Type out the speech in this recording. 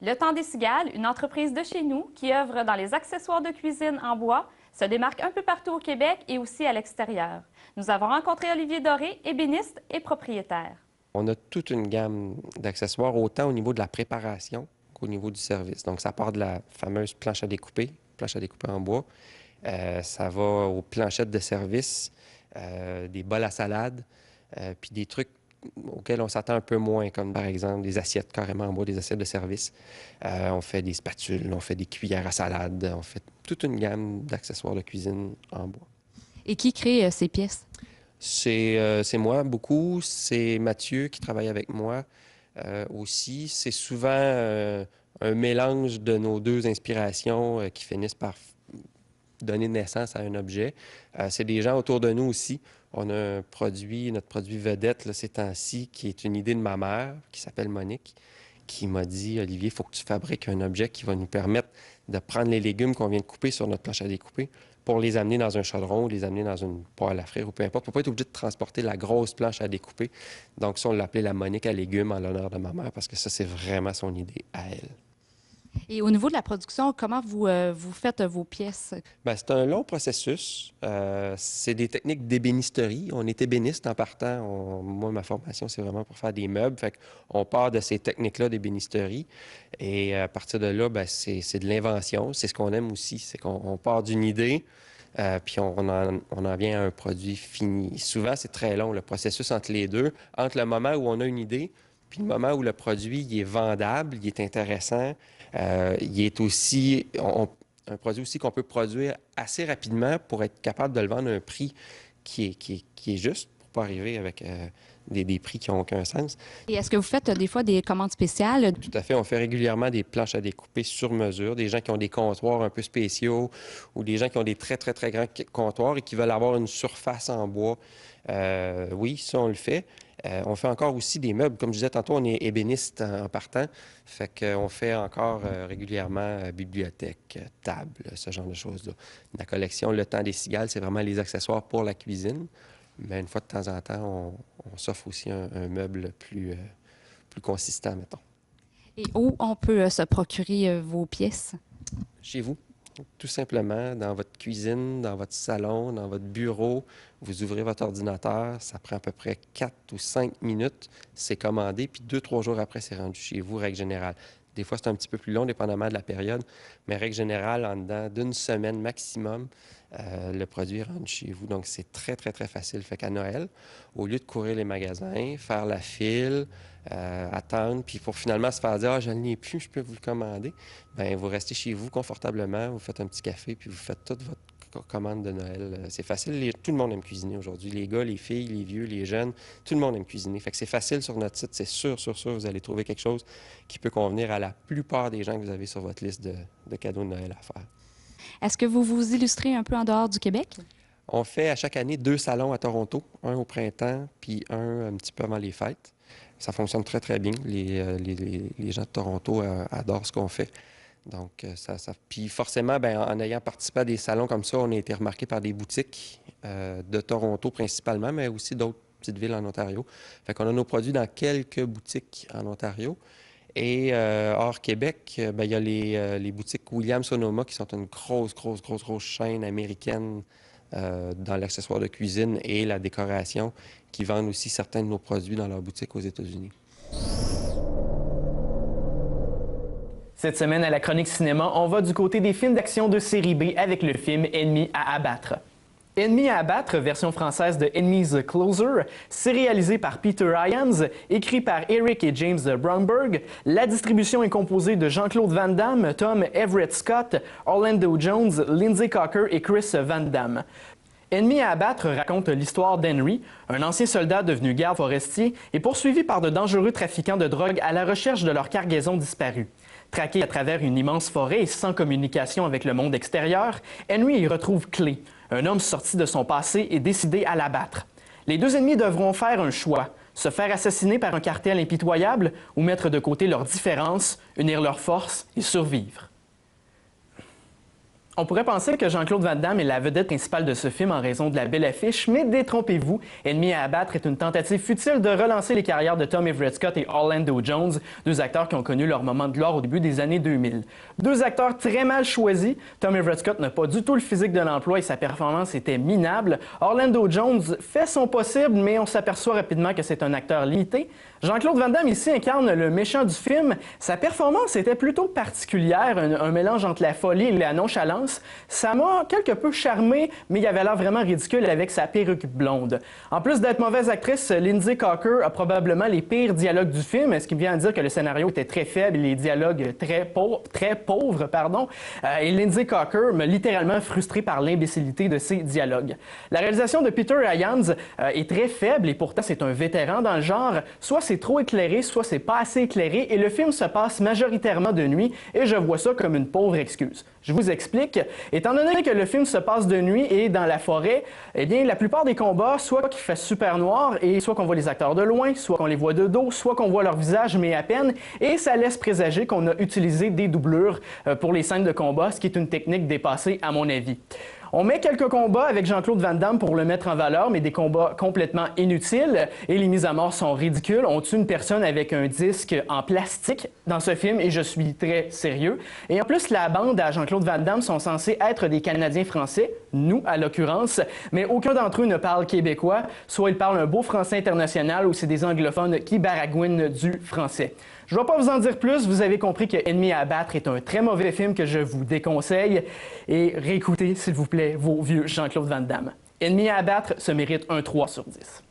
Le Temps des Cigales, une entreprise de chez nous qui œuvre dans les accessoires de cuisine en bois, se démarque un peu partout au Québec et aussi à l'extérieur. Nous avons rencontré Olivier Doré, ébéniste et propriétaire. On a toute une gamme d'accessoires, autant au niveau de la préparation qu'au niveau du service. Donc, ça part de la fameuse planche à découper en bois. Ça va aux planchettes de service, des bols à salade, puis des trucs auxquels on s'attend un peu moins, comme par exemple des assiettes carrément en bois, des assiettes de service. On fait des spatules, on fait des cuillères à salade, on fait toute une gamme d'accessoires de cuisine en bois. Et qui crée ces pièces? C'est moi, beaucoup. C'est Mathieu qui travaille avec moi aussi. C'est souvent un mélange de nos deux inspirations qui finissent par donner naissance à un objet. C'est des gens autour de nous aussi. On a un produit, notre produit vedette là, ces temps-ci, qui est une idée de ma mère, qui s'appelle Monique, qui m'a dit, Olivier, il faut que tu fabriques un objet qui va nous permettre de prendre les légumes qu'on vient de couper sur notre planche à découper pour les amener dans un chaudron ou les amener dans une poêle à frire ou peu importe, pour ne pas être obligé de transporter la grosse planche à découper. Donc ça, on l'appelait la Monique à légumes en l'honneur de ma mère parce que ça, c'est vraiment son idée à elle. Et au niveau de la production, comment vous faites vos pièces? Bien, c'est un long processus. C'est des techniques d'ébénisterie. On est ébéniste en partant. Moi, ma formation, c'est vraiment pour faire des meubles. Fait qu'on part de ces techniques-là d'ébénisterie. Et à partir de là, bien, c'est de l'invention. C'est ce qu'on aime aussi. C'est qu'on part d'une idée, puis on en vient à un produit fini. Souvent, c'est très long, le processus entre les deux. Entre le moment où on a une idée, puis le moment où le produit il est vendable, il est intéressant, il est aussi un produit aussi qu'on peut produire assez rapidement pour être capable de le vendre à un prix qui est juste, pour pas arriver avec des prix qui n'ont aucun sens. Et est-ce que vous faites des fois des commandes spéciales? Tout à fait. On fait régulièrement des planches à découper sur mesure, des gens qui ont des comptoirs un peu spéciaux ou des gens qui ont des très, très, très grands comptoirs et qui veulent avoir une surface en bois. Oui, ça, on le fait. On fait encore aussi des meubles. Comme je disais tantôt, on est ébéniste en partant. Fait qu'on fait encore régulièrement bibliothèque, table, ce genre de choses-là. La collection Le Temps des Cigales, c'est vraiment les accessoires pour la cuisine. Mais une fois de temps en temps, on s'offre aussi un meuble plus consistant, mettons. Et où on peut se procurer vos pièces? Chez vous, tout simplement, dans votre cuisine, dans votre salon, dans votre bureau, vous ouvrez votre ordinateur, ça prend à peu près 4 ou 5 minutes, c'est commandé, puis 2-3 jours après, c'est rendu chez vous, règle générale. Des fois, c'est un petit peu plus long, dépendamment de la période, mais règle générale, en dedans d'une semaine maximum, le produit est rendu chez vous. Donc, c'est très, très, très facile. Fait qu'à Noël, au lieu de courir les magasins, faire la file, attendre, puis pour finalement se faire dire « Ah, je ne l'ai plus, je peux vous le commander », bien, vous restez chez vous confortablement, vous faites un petit café, puis vous faites toute votre commande de Noël. C'est facile. Tout le monde aime cuisiner aujourd'hui. Les gars, les filles, les vieux, les jeunes, tout le monde aime cuisiner. Fait que c'est facile sur notre site. C'est sûr, vous allez trouver quelque chose qui peut convenir à la plupart des gens que vous avez sur votre liste de cadeaux de Noël à faire. Est-ce que vous vous illustrez un peu en dehors du Québec? On fait à chaque année 2 salons à Toronto, un au printemps, puis un petit peu avant les fêtes. Ça fonctionne très, très bien. Les gens de Toronto adorent ce qu'on fait. Donc, Puis forcément, bien, en ayant participé à des salons comme ça, on a été remarqué par des boutiques de Toronto principalement, mais aussi d'autres petites villes en Ontario. Fait qu'on a nos produits dans quelques boutiques en Ontario. Et hors Québec, bien, il y a les boutiques Williams-Sonoma qui sont une grosse chaîne américaine dans l'accessoire de cuisine et la décoration qui vendent aussi certains de nos produits dans leurs boutiques aux États-Unis. Cette semaine, à la Chronique Cinéma, on va du côté des films d'action de série B avec le film Ennemi à abattre. Ennemi à abattre, version française de Enemies Closer, c'est réalisé par Peter Hyams, écrit par Eric et James Bromberg. La distribution est composée de Jean-Claude Van Damme, Tom Everett Scott, Orlando Jones, Lindsay Cocker et Chris Van Damme. Ennemi à abattre raconte l'histoire d'Henry, un ancien soldat devenu garde forestier et poursuivi par de dangereux trafiquants de drogue à la recherche de leur cargaison disparue. Traqué à travers une immense forêt et sans communication avec le monde extérieur, Henry y retrouve Clay, un homme sorti de son passé et décidé à l'abattre. Les deux ennemis devront faire un choix, se faire assassiner par un cartel impitoyable ou mettre de côté leurs différences, unir leurs forces et survivre. On pourrait penser que Jean-Claude Van Damme est la vedette principale de ce film en raison de la belle affiche, mais détrompez-vous, Ennemi à abattre est une tentative futile de relancer les carrières de Tom Everett Scott et Orlando Jones, deux acteurs qui ont connu leur moment de gloire au début des années 2000. Deux acteurs très mal choisis. Tom Everett Scott n'a pas du tout le physique de l'emploi et sa performance était minable. Orlando Jones fait son possible, mais on s'aperçoit rapidement que c'est un acteur limité. Jean-Claude Van Damme ici incarne le méchant du film. Sa performance était plutôt particulière, un mélange entre la folie et la nonchalance. Ça m'a quelque peu charmé, mais il avait l'air vraiment ridicule avec sa perruque blonde. En plus d'être mauvaise actrice, Lindsay Cocker a probablement les pires dialogues du film, ce qui me vient à dire que le scénario était très faible et les dialogues très pauvres. Et Lindsay Cocker m'a littéralement frustré par l'imbécilité de ses dialogues. La réalisation de Peter Hyams est très faible et pourtant c'est un vétéran dans le genre. Soit c'est trop éclairé, soit c'est pas assez éclairé et le film se passe majoritairement de nuit et je vois ça comme une pauvre excuse. Je vous explique. Étant donné que le film se passe de nuit et dans la forêt, eh bien, la plupart des combats, soit qu'il fait super noir et soit qu'on voit les acteurs de loin, soit qu'on les voit de dos, soit qu'on voit leur visage, mais à peine, et ça laisse présager qu'on a utilisé des doublures pour les scènes de combat, ce qui est une technique dépassée à mon avis. On met quelques combats avec Jean-Claude Van Damme pour le mettre en valeur, mais des combats complètement inutiles et les mises à mort sont ridicules. On tue une personne avec un disque en plastique dans ce film et je suis très sérieux. Et en plus, la bande à Jean-Claude Van Damme sont censés être des Canadiens français, nous à l'occurrence, mais aucun d'entre eux ne parle québécois, soit ils parlent un beau français international ou c'est des anglophones qui baragouinent du français. Je ne vais pas vous en dire plus, vous avez compris que Ennemi à abattre est un très mauvais film que je vous déconseille et réécoutez s'il vous plaît vos vieux Jean-Claude Van Damme. Ennemi à abattre se mérite un 3 sur 10.